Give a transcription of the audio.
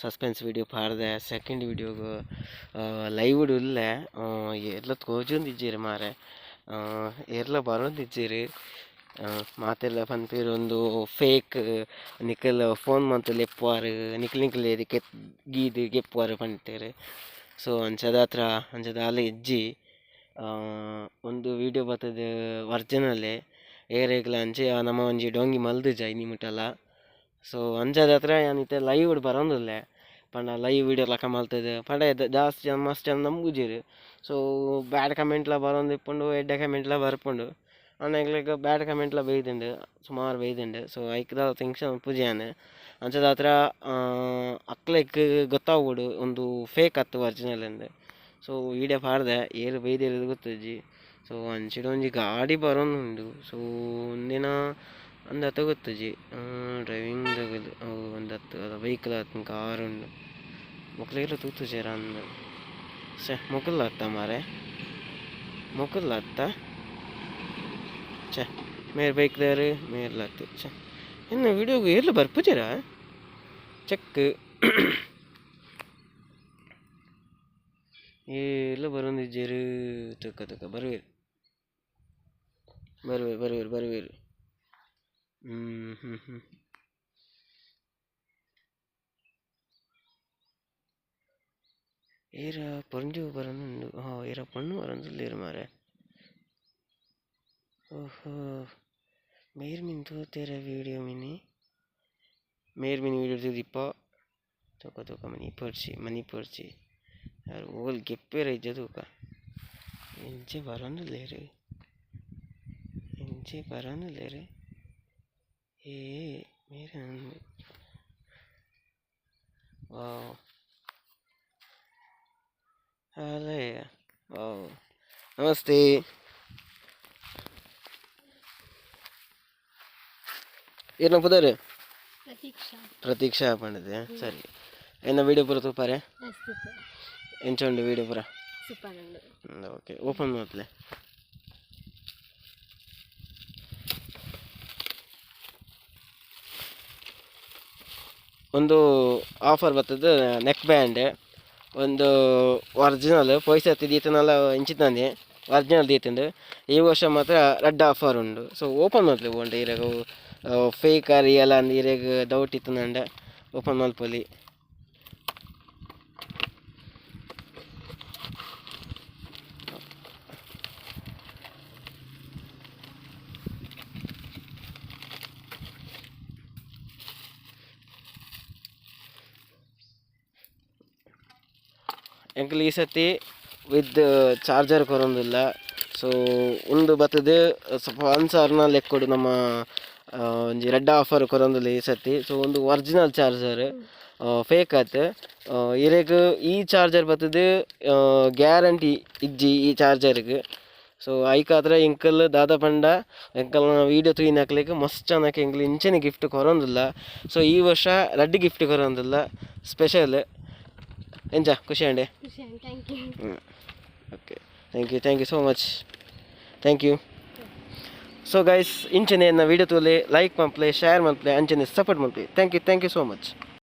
suspense video ಪಾಡ್ದೆ second ವಿಡಿಯೋಗು live ಇಲ್ಲ ಎಲ್ಲ ತೋಜೊಂದಿಜ್ಜಿರಿ ಮಾರೆ ಎಲ್ಲ ಬರೋದಿಜ್ಜಿರಿ ಮಾತೆಲ್ಲ ಪನ್ಪೇರು ಒಂದು ಫೇಕ್ ನಿಖಲ್ ಫೋನ್ ಮಂತ್ ಲೆಪ್ಪುವಾರು ನಿಖಲ್ ಇದಕ್ಕೆ ಗೀದು ಗೆಪ್ಪುವಾರು ಪಂಟೇರು ಸೊ ಅಂಚದ ಹತ್ರ ಅಂಚದ ಅಲ್ಲ ಇಜ್ಜಿ ಒಂದು ವಿಡಿಯೋ ಬರ್ತದೆ ಒರ್ಜಿನಲ್ಲೇ ಏರೇಗ್ಲ ಅಂಚೆ ನಮ್ಮ ಒಂಜಿ ಡೊಂಗಿ ಮಲ್ದುಜ ನಿಮಿಟಲ್ಲ ಸೊ ಅಂಚದ ಹತ್ರ ಏನಿತ್ತೆ ಲೈವ್ ಬರೋದಿಲ್ಲ ಪಂಡ ಲೈವ್ ವಿಡಿಯೋ ಲಕ ಮಲ್ತದೆ ಪಂಡ ಜಾಸ್ತಿ ಜನ ಮಸ್ತ್ ಜನ ನಂಬುಜಿರು ಸೊ ಬ್ಯಾಡ್ ಕಮೆಂಟ್ಲ ಬರೋದು ಇಪ್ಪುಂಡು ಎಡ್ಡೆ ಕಮೆಂಟ್ಲ ಬರ್ಪುಂಡು ಅಣ್ಣಗ್ಲಿಗೆ ಬ್ಯಾಡ್ ಕಮೆಂಟ್ಲ ಬೈದುಂಡು ಸುಮಾರು ಬೈದುಂಡು ಸೊ ಐಕ್ದ ಥಿಂಗ್ಸ್ ಪೂಜೆಯಾನೆ ಅಂಚದ ಹತ್ರ ಅಕ್ಲೆಗ್ ಗೊತ್ತಾಗ್ಬಿಡು ಒಂದು ಫೇಕ್ ಹತ್ತು ಒರಿಜಿನಲ್ ಎಂದು ಸೊ ವಿಡಿಯೋ ಪಾಡ್ದೆ ಏರು ಬೈದೇರು ಗೊತ್ತಜ್ಜಿ ಸೊ ಅಂಚಿಡ ಒಂಜಿ ಗಾಡಿ ಬರೋನುಂಡು ಸೊ ಒಂದಿನ ಒಂದು ಹತ್ತು ಗೊತ್ತಜ್ಜಿ ಡ್ರೈವಿಂಗ್ ತಗದು ಒಂದು ಹತ್ತು ವೆಹಿಕಲ್ ಹತ್ತು ಕಾರ್ ಉಂಡು ಮಕ್ಳಿಗೆಲ್ಲ ತೂತು ಸೇರ ಅಂದು ಮೊಕಲ್ ಹತ್ತ ಮಾರೆ ಮೊಕಲ್ ಹತ್ತ ಮೇರ್ ಬೈಕ್ದಾರು ಮೇರ್ಲ ಹತ್ತು ಇನ್ನು ವಿಡಿಯೋಗೆ ಎಲ್ಲ ಬರ್ಪುಜರ ಚೆಕ್ ಎಲ್ಲ ಬರೋದಿಜ್ಜರು ತುಕ್ಕ ಬರುವೇರು ಬರುವೇರು ಏರ ಪೊಂಜು ಬರೋನುಂಡು ಏರ ಪಣ್ಣು ಬರೋದಿಲ್ಲೇರು ಮಾರೆ ಓಹೋ ಮೇರ್ ಮಿನ್ ತೋತೆರ ವಿಡಿಯೋ ಮೇರ್ ಮಿನಿ ವಿಡಿಯೋ ತೂದಿಪ್ಪ ತೂಕ ಮನಿ ಪರ್ಚಿ ಯಾರು ಓಲ್ ಗೆಪ್ಪೇರ ಇಜ್ಜ ತೂಕ ಎಂಚೆ ಬರೋದಿಲ್ಲೇರು ಏ ಮೇರೆ ವಾವ್ ಅಲೇ ವಾವ್ ನಮಸ್ತೆ ಏನು ಪುದಾರೆ ಪ್ರತೀಕ್ಷಾ ಪಂಡದೆ ಸರಿ ಏನ ವಿಡಿಯೋ ಪೂರ ತೂಪಾರೆ ಎಂಚ ಉಂಡು ವಿಡಿಯೋ ಪೂರ ಓಕೆ ಓಪನ್ ಮಾಡ್ಲೆ ಒಂದು ಆಫರ್ ಬರ್ತದೆ ನೆಕ್ ಬ್ಯಾಂಡ್ ಒಂದು ಒರಿಜಿನಲ್ ಪೈಸೆ ದೀತನಲ್ಲ ಇಂಚಿತಾನೆ ಒರಿಜಿನಲ್ ದೀತಂಡು ಈ ವರ್ಷ ಮಾತ್ರ ರೆಡ್ ಆಫರ್ ಉಂಡು ಸೊ ಓಪನ್ ಮಾಡ್ಲಿ ಉಂಡು ಇರಾಗ ಫೇಕ್ ರಿಯಲ್ ಅಂದ್ ಇರಾಗ ಡೌಟ್ ಇತ್ತು ನಂಡೆ ಓಪನ್ ಮಲ್ಪೊಲಿ ಎಂಕಲ್ ಈ ಸತಿ ವಿತ್ ಚಾರ್ಜರ್ ಕೊರೊಂದಿಲ್ಲ ಸೊ ಒಂದು ಬರ್ತದೆ ಸ್ಪಾನ್ಸರ್ನ ಲೆಕ್ಕೊಡು ನಮ್ಮ ಒಂಜಿ ರೆಡ್ ಆಫರ್ ಕೊರೊಂದಿಲ್ಲ ಈ ಸತಿ ಸೊ ಒಂದು ಒರಿಜಿನಲ್ ಚಾರ್ಜರ್ ಫೇಕ್ ಆಯ್ತು ಇರೇಗ ಈ ಚಾರ್ಜರ್ ಬರ್ತದೆ ಗ್ಯಾರಂಟಿ ಇಜ್ಜಿ ಈ ಚಾರ್ಜರ್ಗೆ ಸೊ ಐಕಾದ್ರೆ ಎಂಕಲ್ ದಾದ ಪಂಡ ಎಂಕಲ್ ವೀಡಿಯೋ ತೂಯಿನ ಹಾಕ್ಲಿಕ್ಕೆ ಮಸ್ತ್ ಚೆನ್ನಾಗಿ ಎಂಕಲ್ ಇಂಚನೆ ಗಿಫ್ಟ್ ಕೊರೊಂದಿಲ್ಲ ಸೊ ಈ ವರ್ಷ ರೆಡ್ ಗಿಫ್ಟ್ ಕೊರೊಂದಿಲ್ಲ ಸ್ಪೆಷಲ್ ಎಂಜ ಖುಷಿ ಅಂಡೆ okay thank you so much thank you so guys ಇಂಚನೆ ವಿಡಿಯೋ ತೋಲೆ ಲೈಕ್ ಮಲ್ಪಲೆ ಶೇರ್ ಮಲ್ಪಲೆ ಅಂಚನೆ ಸಪೋರ್ಟ್ ಮಲ್ಪಲೆ ಥ್ಯಾಂಕ್ ಯು ಸೋ ಮಚ್